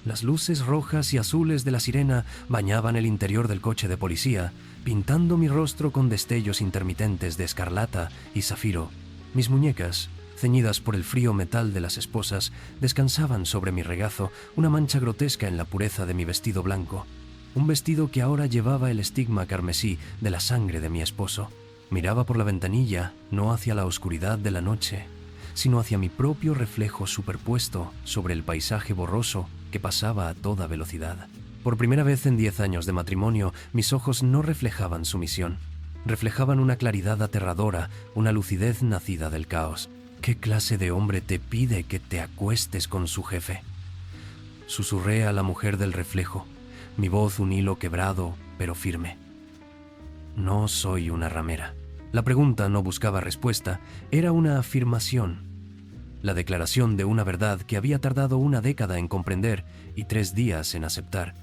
Las luces rojas y azules de la sirena bañaban el interior del coche de policía, pintando mi rostro con destellos intermitentes de escarlata y zafiro. Mis muñecas, ceñidas por el frío metal de las esposas, descansaban sobre mi regazo, una mancha grotesca en la pureza de mi vestido blanco. Un vestido que ahora llevaba el estigma carmesí de la sangre de mi esposo. Miraba por la ventanilla, no hacia la oscuridad de la noche, sino hacia mi propio reflejo superpuesto sobre el paisaje borroso que pasaba a toda velocidad. Por primera vez en 10 años de matrimonio, mis ojos no reflejaban sumisión. Reflejaban una claridad aterradora, una lucidez nacida del caos. ¿Qué clase de hombre te pide que te acuestes con su jefe? Susurré a la mujer del reflejo, mi voz un hilo quebrado, pero firme. No soy una ramera. La pregunta no buscaba respuesta, era una afirmación. La declaración de una verdad que había tardado una década en comprender y 3 días en aceptar.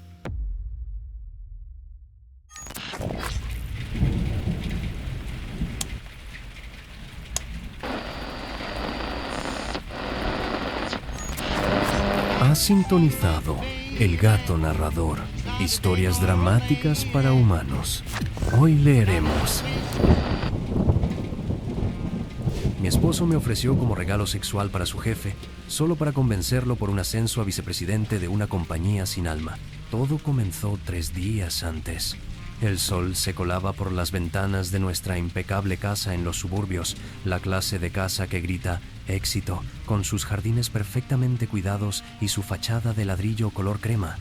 Ha sintonizado El Gato Narrador, historias dramáticas para humanos. Hoy leeremos. Mi esposo me ofreció como regalo sexual para su jefe, solo para convencerlo por un ascenso a vicepresidente de una compañía sin alma. Todo comenzó 3 días antes. El sol se colaba por las ventanas de nuestra impecable casa en los suburbios, la clase de casa que grita éxito, con sus jardines perfectamente cuidados y su fachada de ladrillo color crema.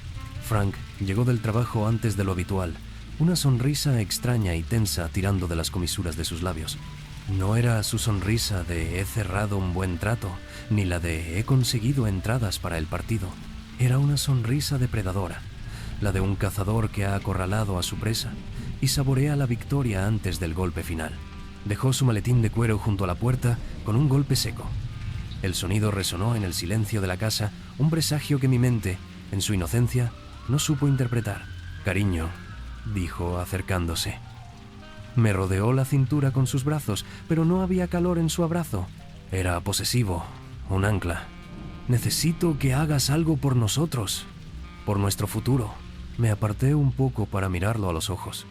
Frank llegó del trabajo antes de lo habitual, una sonrisa extraña y tensa tirando de las comisuras de sus labios. No era su sonrisa de he cerrado un buen trato, ni la de he conseguido entradas para el partido. Era una sonrisa depredadora, la de un cazador que ha acorralado a su presa y saborea la victoria antes del golpe final. Dejó su maletín de cuero junto a la puerta con un golpe seco. El sonido resonó en el silencio de la casa, un presagio que mi mente, en su inocencia, no supo interpretar. «Cariño», dijo acercándose. Me rodeó la cintura con sus brazos, pero no había calor en su abrazo. Era posesivo, un ancla. «Necesito que hagas algo por nosotros, por nuestro futuro». Me aparté un poco para mirarlo a los ojos.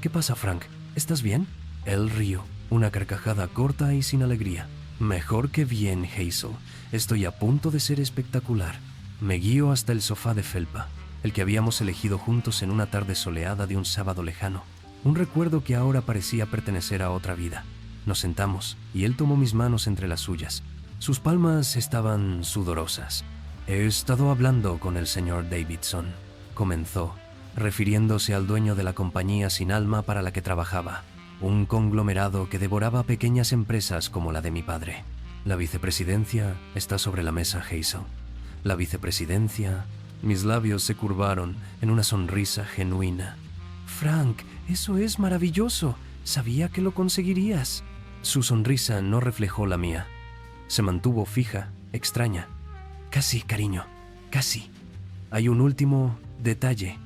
«¿Qué pasa, Frank? ¿Estás bien?» Él rió, una carcajada corta y sin alegría. «Mejor que bien, Hazel. Estoy a punto de ser espectacular». Me guió hasta el sofá de felpa, el que habíamos elegido juntos en una tarde soleada de un sábado lejano. Un recuerdo que ahora parecía pertenecer a otra vida. Nos sentamos y él tomó mis manos entre las suyas. Sus palmas estaban sudorosas. «He estado hablando con el señor Davidson», comenzó, refiriéndose al dueño de la compañía sin alma para la que trabajaba, un conglomerado que devoraba pequeñas empresas como la de mi padre. «La vicepresidencia está sobre la mesa, Hazel. La vicepresidencia». Mis labios se curvaron en una sonrisa genuina. «Frank, eso es maravilloso. Sabía que lo conseguirías». Su sonrisa no reflejó la mía. Se mantuvo fija, extraña. «Casi, cariño, casi. Hay un último detalle,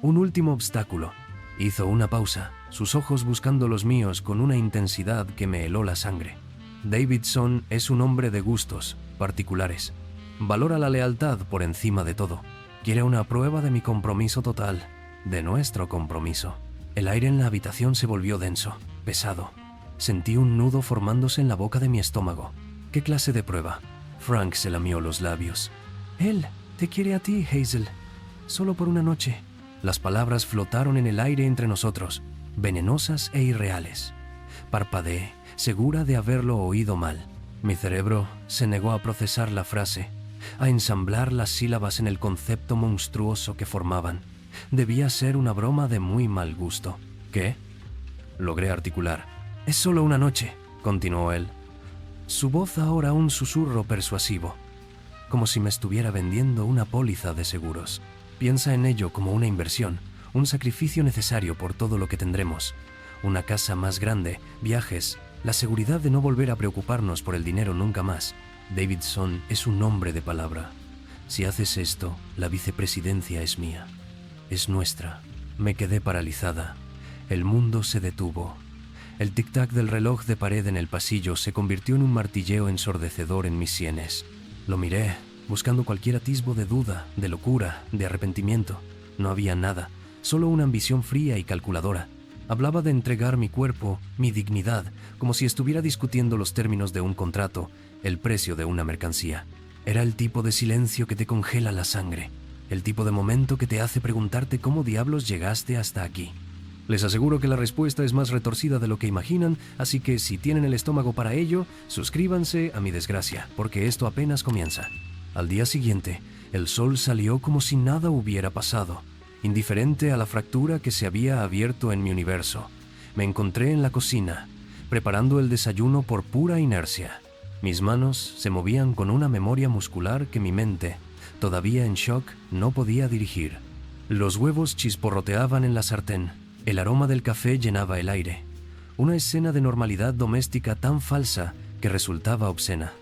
un último obstáculo». Hizo una pausa, sus ojos buscando los míos con una intensidad que me heló la sangre. «Davidson es un hombre de gustos particulares. Valora la lealtad por encima de todo. Quiere una prueba de mi compromiso total, de nuestro compromiso». El aire en la habitación se volvió denso, pesado. Sentí un nudo formándose en la boca de mi estómago. «¿Qué clase de prueba?» Frank se lamió los labios. «Él te quiere a ti, Hazel. Solo por una noche». Las palabras flotaron en el aire entre nosotros, venenosas e irreales. Parpadeé, segura de haberlo oído mal. Mi cerebro se negó a procesar la frase, a ensamblar las sílabas en el concepto monstruoso que formaban. Debía ser una broma de muy mal gusto. «¿Qué?», logré articular. «Es solo una noche», continuó él. Su voz ahora un susurro persuasivo, como si me estuviera vendiendo una póliza de seguros. «Piensa en ello como una inversión, un sacrificio necesario por todo lo que tendremos. Una casa más grande, viajes, la seguridad de no volver a preocuparnos por el dinero nunca más. Davidson es un hombre de palabra. Si haces esto, la vicepresidencia es mía. Es nuestra». Me quedé paralizada. El mundo se detuvo. El tic-tac del reloj de pared en el pasillo se convirtió en un martilleo ensordecedor en mis sienes. Lo miré, buscando cualquier atisbo de duda, de locura, de arrepentimiento. No había nada, solo una ambición fría y calculadora. Hablaba de entregar mi cuerpo, mi dignidad, como si estuviera discutiendo los términos de un contrato, el precio de una mercancía. Era el tipo de silencio que te congela la sangre, el tipo de momento que te hace preguntarte cómo diablos llegaste hasta aquí. Les aseguro que la respuesta es más retorcida de lo que imaginan, así que si tienen el estómago para ello, suscríbanse a mi desgracia, porque esto apenas comienza. Al día siguiente, el sol salió como si nada hubiera pasado, indiferente a la fractura que se había abierto en mi universo. Me encontré en la cocina, preparando el desayuno por pura inercia. Mis manos se movían con una memoria muscular que mi mente, todavía en shock, no podía dirigir. Los huevos chisporroteaban en la sartén. El aroma del café llenaba el aire. Una escena de normalidad doméstica tan falsa que resultaba obscena.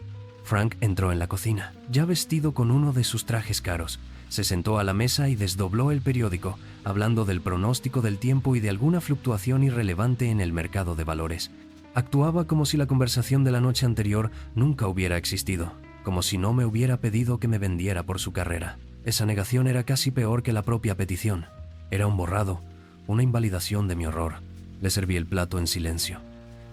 Frank entró en la cocina, ya vestido con uno de sus trajes caros. Se sentó a la mesa y desdobló el periódico, hablando del pronóstico del tiempo y de alguna fluctuación irrelevante en el mercado de valores. Actuaba como si la conversación de la noche anterior nunca hubiera existido, como si no me hubiera pedido que me vendiera por su carrera. Esa negación era casi peor que la propia petición. Era un borrado, una invalidación de mi horror. Le serví el plato en silencio.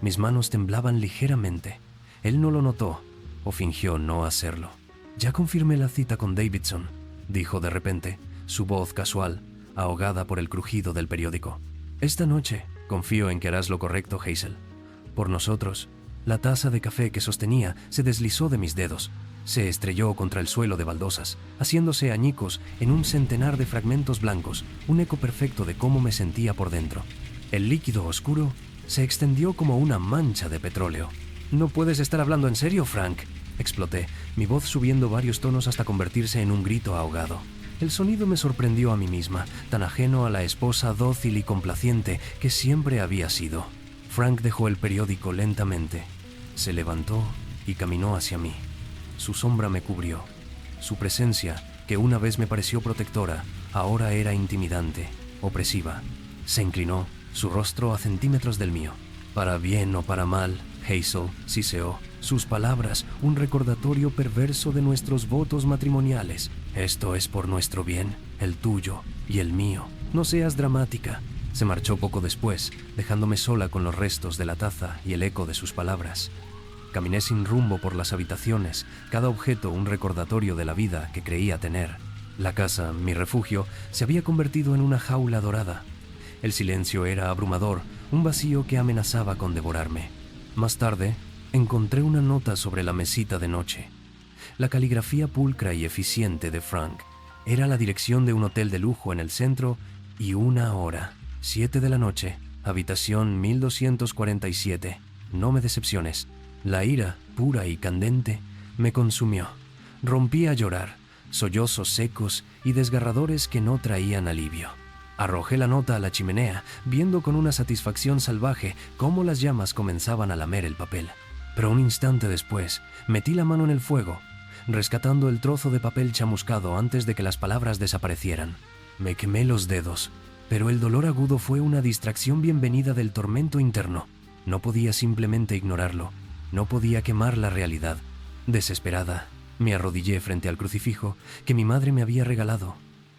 Mis manos temblaban ligeramente. Él no lo notó, o fingió no hacerlo. «Ya confirmé la cita con Davidson», dijo de repente, su voz casual, ahogada por el crujido del periódico. «Esta noche confío en que harás lo correcto, Hazel. Por nosotros». La taza de café que sostenía se deslizó de mis dedos. Se estrelló contra el suelo de baldosas, haciéndose añicos en un centenar de fragmentos blancos, un eco perfecto de cómo me sentía por dentro. El líquido oscuro se extendió como una mancha de petróleo. «¿No puedes estar hablando en serio, Frank?», exploté, mi voz subiendo varios tonos hasta convertirse en un grito ahogado. El sonido me sorprendió a mí misma, tan ajeno a la esposa dócil y complaciente que siempre había sido. Frank dejó el periódico lentamente. Se levantó y caminó hacia mí. Su sombra me cubrió. Su presencia, que una vez me pareció protectora, ahora era intimidante, opresiva. Se inclinó, su rostro a centímetros del mío. «Para bien o para mal, Hazel», siseó. Sus palabras, un recordatorio perverso de nuestros votos matrimoniales. «Esto es por nuestro bien, el tuyo y el mío. No seas dramática». Se marchó poco después, dejándome sola con los restos de la taza y el eco de sus palabras. Caminé sin rumbo por las habitaciones, cada objeto un recordatorio de la vida que creía tener. La casa, mi refugio, se había convertido en una jaula dorada. El silencio era abrumador, un vacío que amenazaba con devorarme. Más tarde, encontré una nota sobre la mesita de noche. La caligrafía pulcra y eficiente de Frank. Era la dirección de un hotel de lujo en el centro y una hora. 7 de la noche, habitación 1247. No me decepciones. La ira, pura y candente, me consumió. Rompí a llorar, sollozos secos y desgarradores que no traían alivio. Arrojé la nota a la chimenea, viendo con una satisfacción salvaje cómo las llamas comenzaban a lamer el papel. Pero un instante después, metí la mano en el fuego, rescatando el trozo de papel chamuscado antes de que las palabras desaparecieran. Me quemé los dedos, pero el dolor agudo fue una distracción bienvenida del tormento interno. No podía simplemente ignorarlo. No podía quemar la realidad. Desesperada, me arrodillé frente al crucifijo que mi madre me había regalado.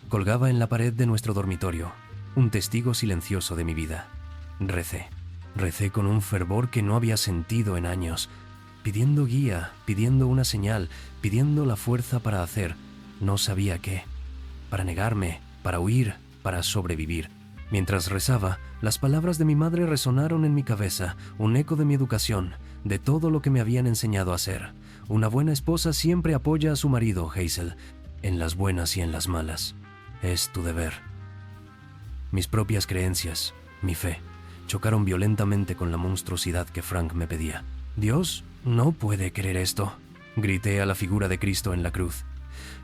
Colgaba en la pared de nuestro dormitorio, un testigo silencioso de mi vida. Recé con un fervor que no había sentido en años, pidiendo guía, pidiendo una señal, pidiendo la fuerza para hacer, no sabía qué, para negarme, para huir, para sobrevivir. Mientras rezaba, las palabras de mi madre resonaron en mi cabeza, un eco de mi educación, de todo lo que me habían enseñado a hacer. Una buena esposa siempre apoya a su marido, Hazel, en las buenas y en las malas. Es tu deber. Mis propias creencias, mi fe, chocaron violentamente con la monstruosidad que Frank me pedía. «Dios no puede querer esto», grité a la figura de Cristo en la cruz.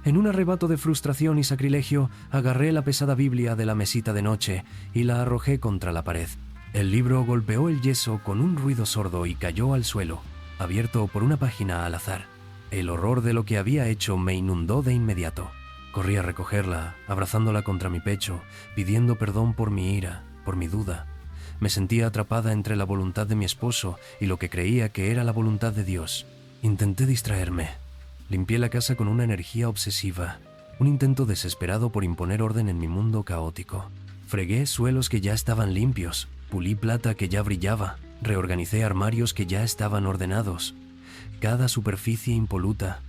En un arrebato de frustración y sacrilegio, agarré la pesada Biblia de la mesita de noche y la arrojé contra la pared. El libro golpeó el yeso con un ruido sordo y cayó al suelo, abierto por una página al azar. El horror de lo que había hecho me inundó de inmediato. Corrí a recogerla, abrazándola contra mi pecho, pidiendo perdón por mi ira, por mi duda. Me sentía atrapada entre la voluntad de mi esposo y lo que creía que era la voluntad de Dios. Intenté distraerme. Limpié la casa con una energía obsesiva, un intento desesperado por imponer orden en mi mundo caótico. Fregué suelos que ya estaban limpios, pulí plata que ya brillaba, reorganicé armarios que ya estaban ordenados. Cada superficie impoluta,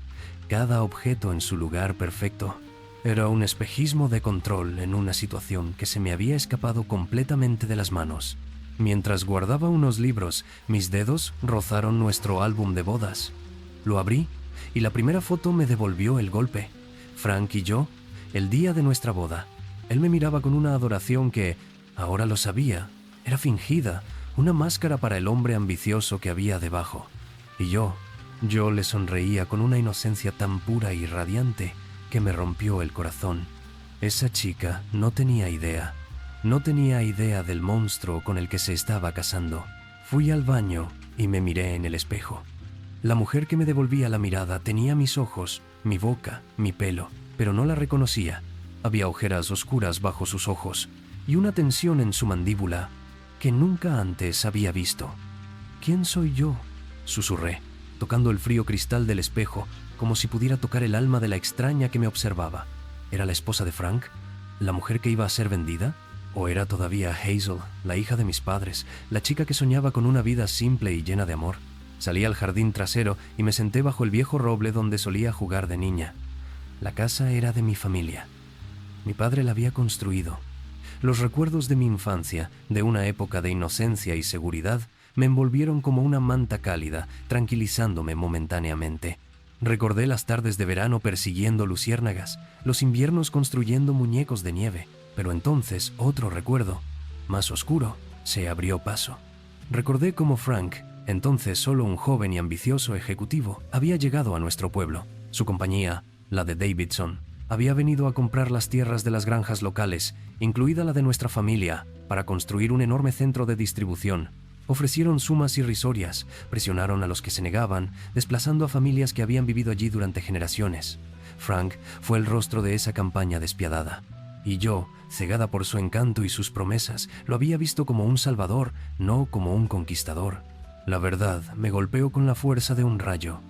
cada objeto en su lugar perfecto. Era un espejismo de control en una situación que se me había escapado completamente de las manos. Mientras guardaba unos libros, mis dedos rozaron nuestro álbum de bodas. Lo abrí y la primera foto me devolvió el golpe. Frank y yo, el día de nuestra boda. Él me miraba con una adoración que, ahora lo sabía, era fingida, una máscara para el hombre ambicioso que había debajo. Y yo le sonreía con una inocencia tan pura y radiante que me rompió el corazón. Esa chica no tenía idea. No tenía idea del monstruo con el que se estaba casando. Fui al baño y me miré en el espejo. La mujer que me devolvía la mirada tenía mis ojos, mi boca, mi pelo, pero no la reconocía. Había ojeras oscuras bajo sus ojos y una tensión en su mandíbula que nunca antes había visto. ¿Quién soy yo?, susurré, tocando el frío cristal del espejo como si pudiera tocar el alma de la extraña que me observaba. ¿Era la esposa de Frank? ¿La mujer que iba a ser vendida? ¿O era todavía Hazel, la hija de mis padres, la chica que soñaba con una vida simple y llena de amor? Salí al jardín trasero y me senté bajo el viejo roble donde solía jugar de niña. La casa era de mi familia. Mi padre la había construido. Los recuerdos de mi infancia, de una época de inocencia y seguridad, me envolvieron como una manta cálida, tranquilizándome momentáneamente. Recordé las tardes de verano persiguiendo luciérnagas, los inviernos construyendo muñecos de nieve, pero entonces otro recuerdo, más oscuro, se abrió paso. Recordé cómo Frank, entonces solo un joven y ambicioso ejecutivo, había llegado a nuestro pueblo. Su compañía, la de Davidson, había venido a comprar las tierras de las granjas locales, incluida la de nuestra familia, para construir un enorme centro de distribución. Ofrecieron sumas irrisorias, presionaron a los que se negaban, desplazando a familias que habían vivido allí durante generaciones. Frank fue el rostro de esa campaña despiadada. Y yo, cegada por su encanto y sus promesas, lo había visto como un salvador, no como un conquistador. La verdad me golpeó con la fuerza de un rayo,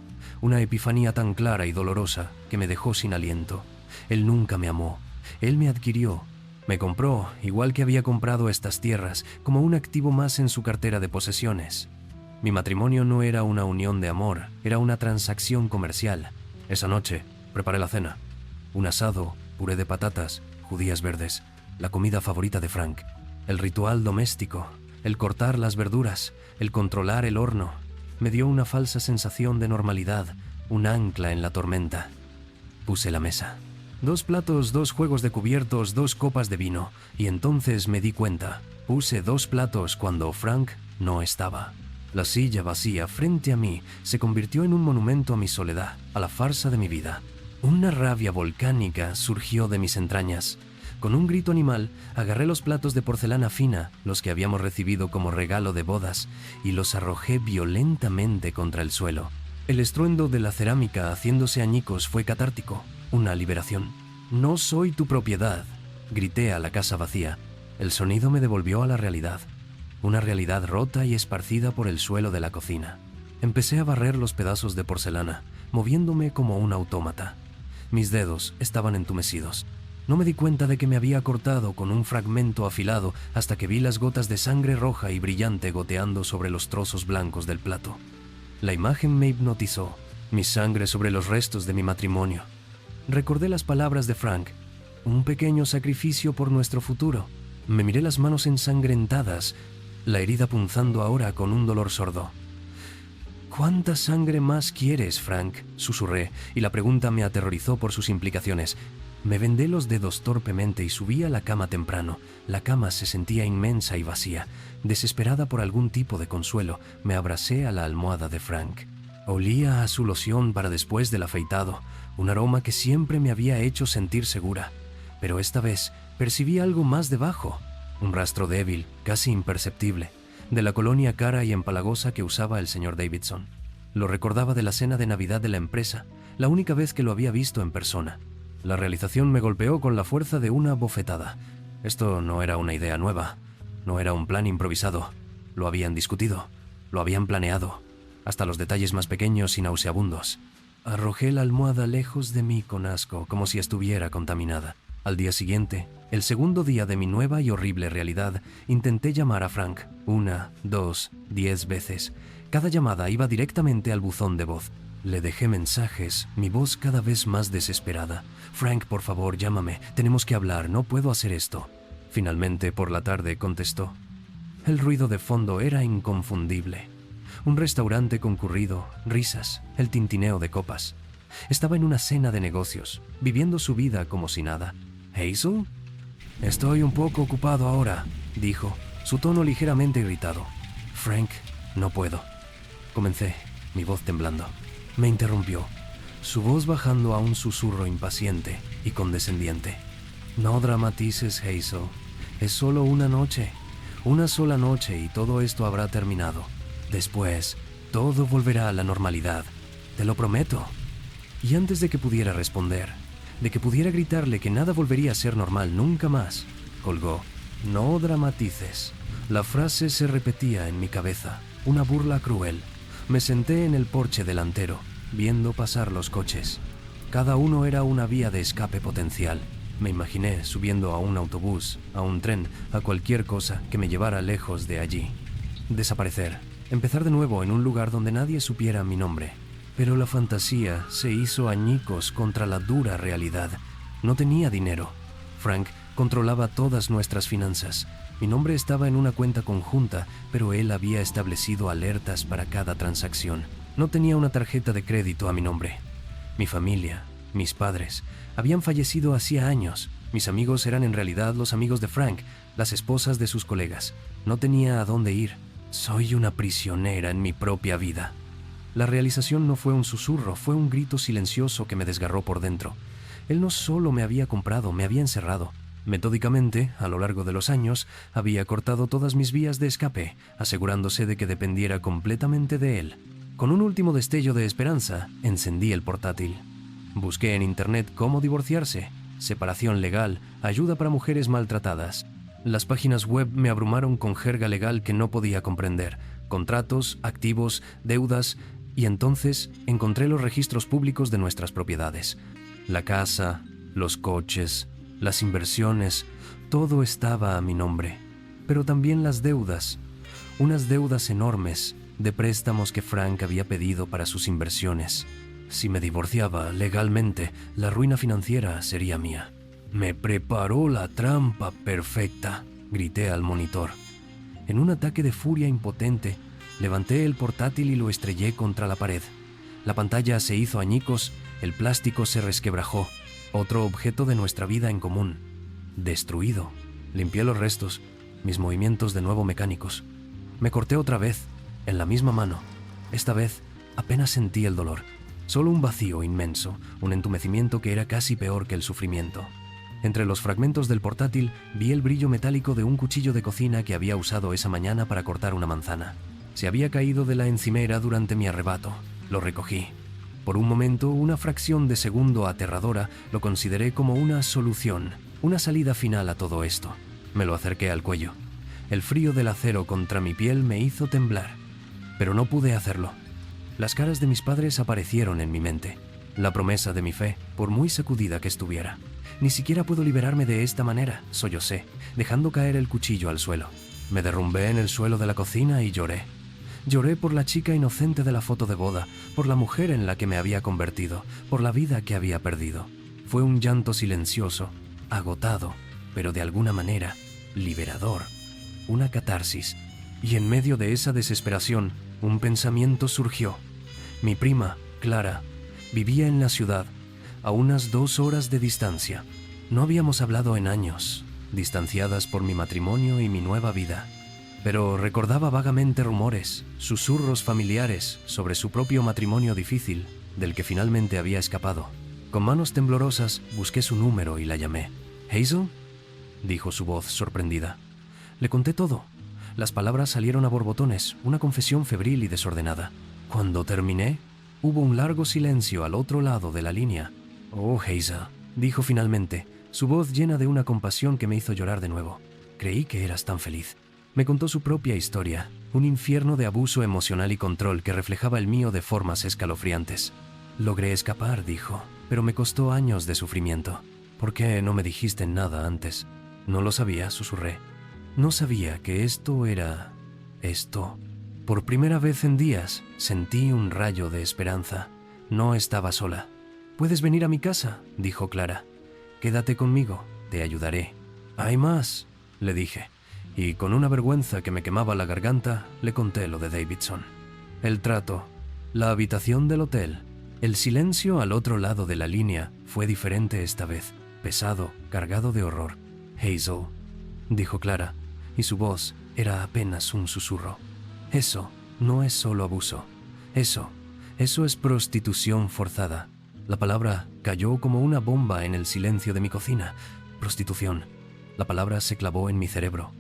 una epifanía tan clara y dolorosa que me dejó sin aliento. Él nunca me amó, él me adquirió, me compró, igual que había comprado estas tierras, como un activo más en su cartera de posesiones. Mi matrimonio no era una unión de amor, era una transacción comercial. Esa noche preparé la cena, un asado, puré de patatas, judías verdes, la comida favorita de Frank, el ritual doméstico, el cortar las verduras, el controlar el horno, me dio una falsa sensación de normalidad, un ancla en la tormenta. Puse la mesa. 2 platos, 2 juegos de cubiertos, 2 copas de vino, y entonces me di cuenta. Puse 2 platos cuando Frank no estaba. La silla vacía frente a mí se convirtió en un monumento a mi soledad, a la farsa de mi vida. Una rabia volcánica surgió de mis entrañas. Con un grito animal, agarré los platos de porcelana fina, los que habíamos recibido como regalo de bodas, y los arrojé violentamente contra el suelo. El estruendo de la cerámica haciéndose añicos fue catártico, una liberación. «No soy tu propiedad», grité a la casa vacía. El sonido me devolvió a la realidad, una realidad rota y esparcida por el suelo de la cocina. Empecé a barrer los pedazos de porcelana, moviéndome como un autómata. Mis dedos estaban entumecidos. No me di cuenta de que me había cortado con un fragmento afilado hasta que vi las gotas de sangre roja y brillante goteando sobre los trozos blancos del plato. La imagen me hipnotizó, mi sangre sobre los restos de mi matrimonio. Recordé las palabras de Frank, un pequeño sacrificio por nuestro futuro. Me miré las manos ensangrentadas, la herida punzando ahora con un dolor sordo. «¿Cuánta sangre más quieres, Frank?», susurré, y la pregunta me aterrorizó por sus implicaciones. Me vendé los dedos torpemente y subí a la cama temprano. La cama se sentía inmensa y vacía. Desesperada por algún tipo de consuelo, me abracé a la almohada de Frank. Olía a su loción para después del afeitado, un aroma que siempre me había hecho sentir segura. Pero esta vez percibí algo más debajo, un rastro débil, casi imperceptible, de la colonia cara y empalagosa que usaba el señor Davidson. Lo recordaba de la cena de Navidad de la empresa, la única vez que lo había visto en persona. La realización me golpeó con la fuerza de una bofetada. Esto no era una idea nueva, no era un plan improvisado. Lo habían discutido, lo habían planeado, hasta los detalles más pequeños y nauseabundos. Arrojé la almohada lejos de mí con asco, como si estuviera contaminada. Al día siguiente, el segundo día de mi nueva y horrible realidad, intenté llamar a Frank 1, 2, 10 veces. Cada llamada iba directamente al buzón de voz. Le dejé mensajes, mi voz cada vez más desesperada. «Frank, por favor, llámame. Tenemos que hablar. No puedo hacer esto». Finalmente, por la tarde, contestó. El ruido de fondo era inconfundible. Un restaurante concurrido, risas, el tintineo de copas. Estaba en una cena de negocios, viviendo su vida como si nada. «¿Hazel?» «Estoy un poco ocupado ahora», dijo, su tono ligeramente irritado. «Frank, no puedo». Comencé, mi voz temblando. Me interrumpió, su voz bajando a un susurro impaciente y condescendiente. «No dramatices, Hazel. Es solo una noche. Una sola noche y todo esto habrá terminado. Después, todo volverá a la normalidad. Te lo prometo». Y antes de que pudiera responder, de que pudiera gritarle que nada volvería a ser normal nunca más, colgó. «No dramatices». La frase se repetía en mi cabeza, una burla cruel. Me senté en el porche delantero, viendo pasar los coches. Cada uno era una vía de escape potencial. Me imaginé subiendo a un autobús, a un tren, a cualquier cosa que me llevara lejos de allí. Desaparecer, empezar de nuevo en un lugar donde nadie supiera mi nombre. Pero la fantasía se hizo añicos contra la dura realidad. No tenía dinero. Frank controlaba todas nuestras finanzas. Mi nombre estaba en una cuenta conjunta, pero él había establecido alertas para cada transacción. No tenía una tarjeta de crédito a mi nombre. Mi familia, mis padres, habían fallecido hacía años. Mis amigos eran en realidad los amigos de Frank, las esposas de sus colegas. No tenía a dónde ir. Soy una prisionera en mi propia vida. La realización no fue un susurro, fue un grito silencioso que me desgarró por dentro. Él no solo me había comprado, me había encerrado. Metódicamente, a lo largo de los años, había cortado todas mis vías de escape, asegurándose de que dependiera completamente de él. Con un último destello de esperanza, encendí el portátil. Busqué en internet cómo divorciarse, separación legal, ayuda para mujeres maltratadas. Las páginas web me abrumaron con jerga legal que no podía comprender, contratos, activos, deudas, y entonces encontré los registros públicos de nuestras propiedades. La casa, los coches, las inversiones, todo estaba a mi nombre. Pero también las deudas, unas deudas enormes de préstamos que Frank había pedido para sus inversiones. Si me divorciaba legalmente, la ruina financiera sería mía. «Me preparó la trampa perfecta», grité al monitor. En un ataque de furia impotente, levanté el portátil y lo estrellé contra la pared. La pantalla se hizo añicos, el plástico se resquebrajó. Otro objeto de nuestra vida en común. Destruido. Limpié los restos, mis movimientos de nuevo mecánicos. Me corté otra vez, en la misma mano. Esta vez apenas sentí el dolor. Solo un vacío inmenso, un entumecimiento que era casi peor que el sufrimiento. Entre los fragmentos del portátil vi el brillo metálico de un cuchillo de cocina que había usado esa mañana para cortar una manzana. Se había caído de la encimera durante mi arrebato. Lo recogí. Por un momento, una fracción de segundo aterradora, lo consideré como una solución, una salida final a todo esto. Me lo acerqué al cuello. El frío del acero contra mi piel me hizo temblar, pero no pude hacerlo. Las caras de mis padres aparecieron en mi mente. La promesa de mi fe, por muy sacudida que estuviera. Ni siquiera puedo liberarme de esta manera, sollocé, dejando caer el cuchillo al suelo. Me derrumbé en el suelo de la cocina y lloré. Lloré por la chica inocente de la foto de boda, por la mujer en la que me había convertido, por la vida que había perdido. Fue un llanto silencioso, agotado, pero de alguna manera liberador. Una catarsis. Y en medio de esa desesperación, un pensamiento surgió. Mi prima, Clara, vivía en la ciudad, a unas 2 horas de distancia. No habíamos hablado en años, distanciadas por mi matrimonio y mi nueva vida. Pero recordaba vagamente rumores, susurros familiares sobre su propio matrimonio difícil, del que finalmente había escapado. Con manos temblorosas busqué su número y la llamé. «¿Hazel?», dijo su voz sorprendida. Le conté todo. Las palabras salieron a borbotones, una confesión febril y desordenada. Cuando terminé, hubo un largo silencio al otro lado de la línea. «Oh, Hazel», dijo finalmente, su voz llena de una compasión que me hizo llorar de nuevo. «Creí que eras tan feliz». Me contó su propia historia, un infierno de abuso emocional y control que reflejaba el mío de formas escalofriantes. Logré escapar, dijo, pero me costó años de sufrimiento. ¿Por qué no me dijiste nada antes? No lo sabía, susurré. No sabía que esto era... esto. Por primera vez en días sentí un rayo de esperanza. No estaba sola. «Puedes venir a mi casa», dijo Clara. «Quédate conmigo, te ayudaré». «Hay más», le dije, y con una vergüenza que me quemaba la garganta, le conté lo de Davidson. El trato, la habitación del hotel, el silencio al otro lado de la línea fue diferente esta vez, pesado, cargado de horror. «Hazel», dijo Clara, y su voz era apenas un susurro. «Eso no es solo abuso. Eso es prostitución forzada». La palabra cayó como una bomba en el silencio de mi cocina. Prostitución. La palabra se clavó en mi cerebro.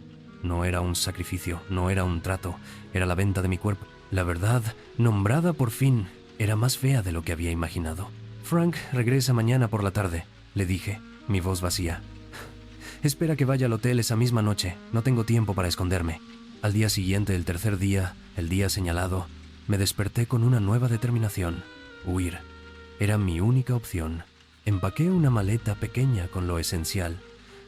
No era un sacrificio, no era un trato, era la venta de mi cuerpo. La verdad, nombrada por fin, era más fea de lo que había imaginado. «Frank regresa mañana por la tarde», le dije, mi voz vacía. «Espera que vaya al hotel esa misma noche, no tengo tiempo para esconderme». Al día siguiente, el tercer día, el día señalado, me desperté con una nueva determinación: huir. Era mi única opción. Empaqué una maleta pequeña con lo esencial,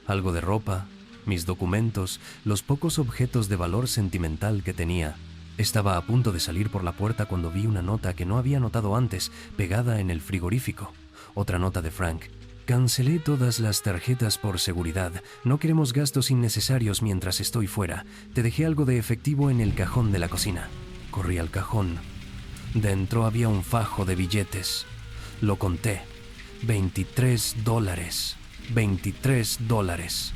algo de ropa, mis documentos, los pocos objetos de valor sentimental que tenía. Estaba a punto de salir por la puerta cuando vi una nota que no había notado antes, pegada en el frigorífico. Otra nota de Frank. «Cancelé todas las tarjetas por seguridad. No queremos gastos innecesarios mientras estoy fuera. Te dejé algo de efectivo en el cajón de la cocina». Corrí al cajón. Dentro había un fajo de billetes. Lo conté. $23. $23.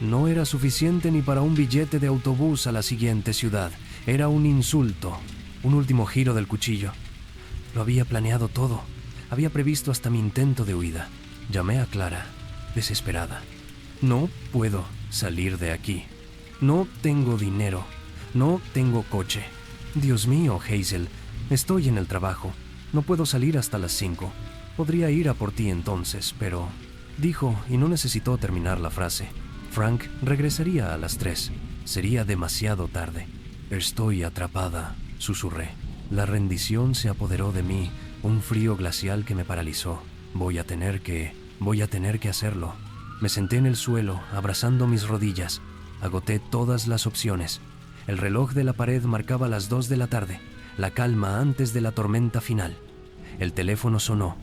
No era suficiente ni para un billete de autobús a la siguiente ciudad. Era un insulto. Un último giro del cuchillo. Lo había planeado todo. Había previsto hasta mi intento de huida. Llamé a Clara, desesperada. «No puedo salir de aquí. No tengo dinero. No tengo coche. Dios mío, Hazel, estoy en el trabajo. No puedo salir hasta las 5. Podría ir a por ti entonces, pero...» Dijo, y no necesitó terminar la frase. Frank regresaría a las 3. Sería demasiado tarde. «Estoy atrapada», susurré. La rendición se apoderó de mí, un frío glacial que me paralizó. Voy a tener que hacerlo. Me senté en el suelo, abrazando mis rodillas. Agoté todas las opciones. El reloj de la pared marcaba las 2 de la tarde, la calma antes de la tormenta final. El teléfono sonó.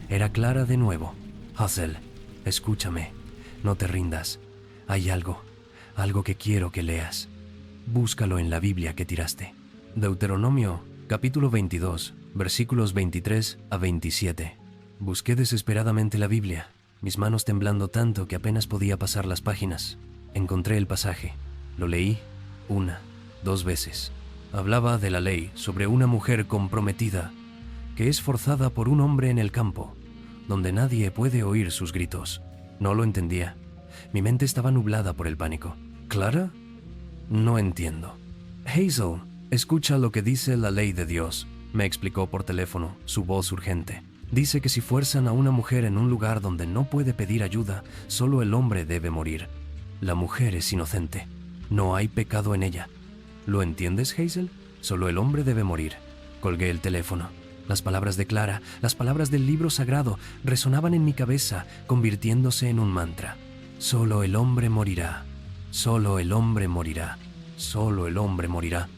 Era Clara de nuevo. «Hazel, escúchame. No te rindas. Hay algo que quiero que leas. Búscalo en la Biblia que tiraste». Deuteronomio, capítulo 22, versículos 23 a 27. Busqué desesperadamente la Biblia, mis manos temblando tanto que apenas podía pasar las páginas. Encontré el pasaje. Lo leí 1, 2 veces. Hablaba de la ley sobre una mujer comprometida que es forzada por un hombre en el campo, donde nadie puede oír sus gritos. No lo entendía. Mi mente estaba nublada por el pánico. ¿Clara? No entiendo. «Hazel, escucha lo que dice la ley de Dios», me explicó por teléfono, su voz urgente. «Dice que si fuerzan a una mujer en un lugar donde no puede pedir ayuda, solo el hombre debe morir. La mujer es inocente. No hay pecado en ella. ¿Lo entiendes, Hazel? Solo el hombre debe morir». Colgué el teléfono. Las palabras de Clara, las palabras del libro sagrado, resonaban en mi cabeza, convirtiéndose en un mantra. «Solo el hombre morirá. Solo el hombre morirá. Solo el hombre morirá».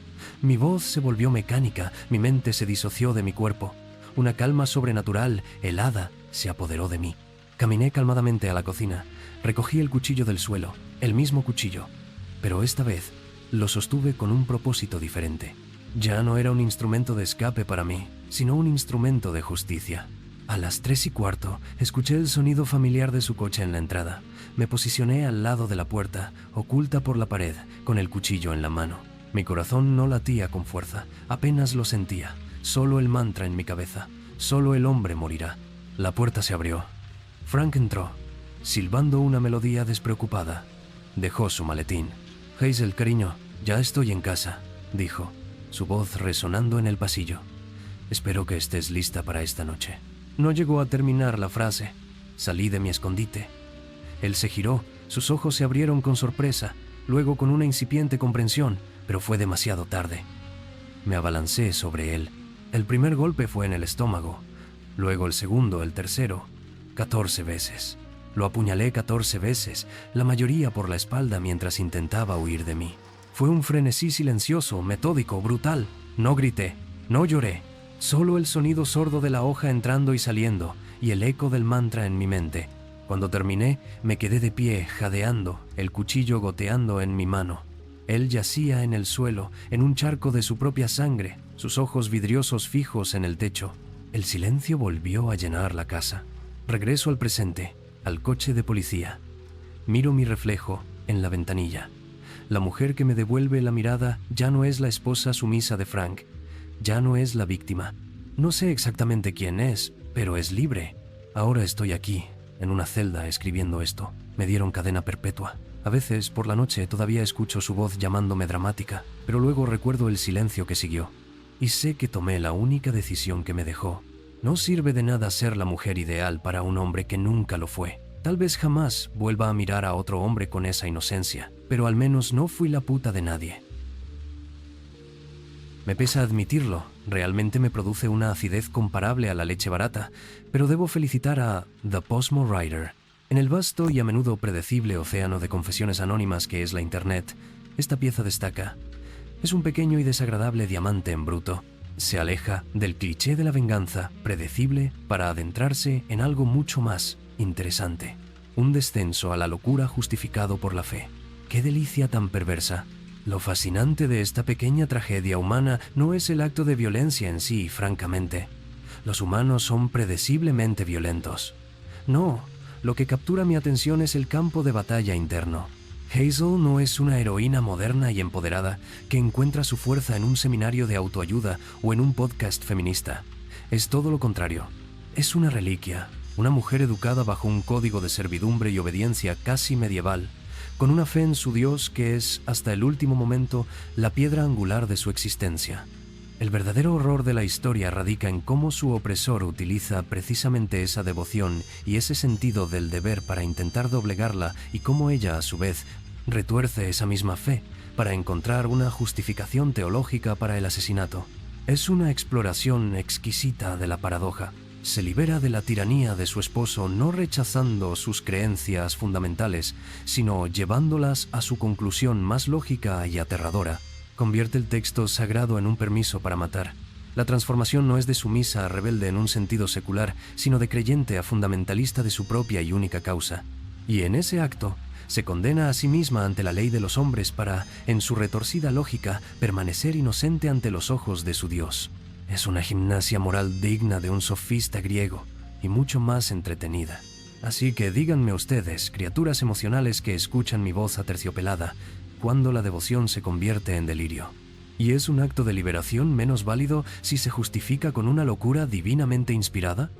Mi voz se volvió mecánica, mi mente se disoció de mi cuerpo. Una calma sobrenatural, helada, se apoderó de mí. Caminé calmadamente a la cocina. Recogí el cuchillo del suelo, el mismo cuchillo, pero esta vez lo sostuve con un propósito diferente. Ya no era un instrumento de escape para mí, sino un instrumento de justicia. A las 3:15 escuché el sonido familiar de su coche en la entrada. Me posicioné al lado de la puerta, oculta por la pared, con el cuchillo en la mano. Mi corazón no latía con fuerza, apenas lo sentía. Solo el mantra en mi cabeza. Solo el hombre morirá. La puerta se abrió. Frank entró, silbando una melodía despreocupada. Dejó su maletín. «Hazel, cariño, ya estoy en casa», dijo, su voz resonando en el pasillo. «Espero que estés lista para esta noche». No llegó a terminar la frase. Salí de mi escondite. Él se giró, sus ojos se abrieron con sorpresa, luego con una incipiente comprensión, pero fue demasiado tarde. Me abalancé sobre él. El primer golpe fue en el estómago. luego el segundo, el tercero, 14 veces. Lo apuñalé 14 veces, la mayoría por la espalda mientras intentaba huir de mí. Fue un frenesí silencioso, metódico, brutal. No grité, no lloré, solo el sonido sordo de la hoja entrando y saliendo y el eco del mantra en mi mente. Cuando terminé, me quedé de pie, jadeando, el cuchillo goteando en mi mano. Él yacía en el suelo, en un charco de su propia sangre, sus ojos vidriosos fijos en el techo. El silencio volvió a llenar la casa. Regreso al presente, al coche de policía. Miro mi reflejo en la ventanilla. La mujer que me devuelve la mirada ya no es la esposa sumisa de Frank, ya no es la víctima. No sé exactamente quién es, pero es libre. Ahora estoy aquí, en una celda, escribiendo esto. Me dieron cadena perpetua. A veces, por la noche, todavía escucho su voz llamándome dramática, pero luego recuerdo el silencio que siguió. Y sé que tomé la única decisión que me dejó. No sirve de nada ser la mujer ideal para un hombre que nunca lo fue. Tal vez jamás vuelva a mirar a otro hombre con esa inocencia, pero al menos no fui la puta de nadie. Me pesa admitirlo, realmente me produce una acidez comparable a la leche barata, pero debo felicitar a The Postmo Writer. En el vasto y a menudo predecible océano de confesiones anónimas que es la Internet, esta pieza destaca. Es un pequeño y desagradable diamante en bruto. Se aleja del cliché de la venganza, predecible, para adentrarse en algo mucho más interesante. Un descenso a la locura justificado por la fe. ¡Qué delicia tan perversa! Lo fascinante de esta pequeña tragedia humana no es el acto de violencia en sí, francamente. Los humanos son predeciblemente violentos. No, lo que captura mi atención es el campo de batalla interno. Hazel no es una heroína moderna y empoderada que encuentra su fuerza en un seminario de autoayuda o en un podcast feminista. Es todo lo contrario. Es una reliquia, una mujer educada bajo un código de servidumbre y obediencia casi medieval, con una fe en su Dios que es, hasta el último momento, la piedra angular de su existencia. El verdadero horror de la historia radica en cómo su opresor utiliza precisamente esa devoción y ese sentido del deber para intentar doblegarla y cómo ella, a su vez, retuerce esa misma fe para encontrar una justificación teológica para el asesinato. Es una exploración exquisita de la paradoja. Se libera de la tiranía de su esposo no rechazando sus creencias fundamentales, sino llevándolas a su conclusión más lógica y aterradora. Convierte el texto sagrado en un permiso para matar. La transformación no es de sumisa a rebelde en un sentido secular, sino de creyente a fundamentalista de su propia y única causa. Y en ese acto, se condena a sí misma ante la ley de los hombres para, en su retorcida lógica, permanecer inocente ante los ojos de su Dios. Es una gimnasia moral digna de un sofista griego y mucho más entretenida. Así que díganme ustedes, criaturas emocionales que escuchan mi voz aterciopelada, cuando la devoción se convierte en delirio. ¿Y es un acto de liberación menos válido si se justifica con una locura divinamente inspirada?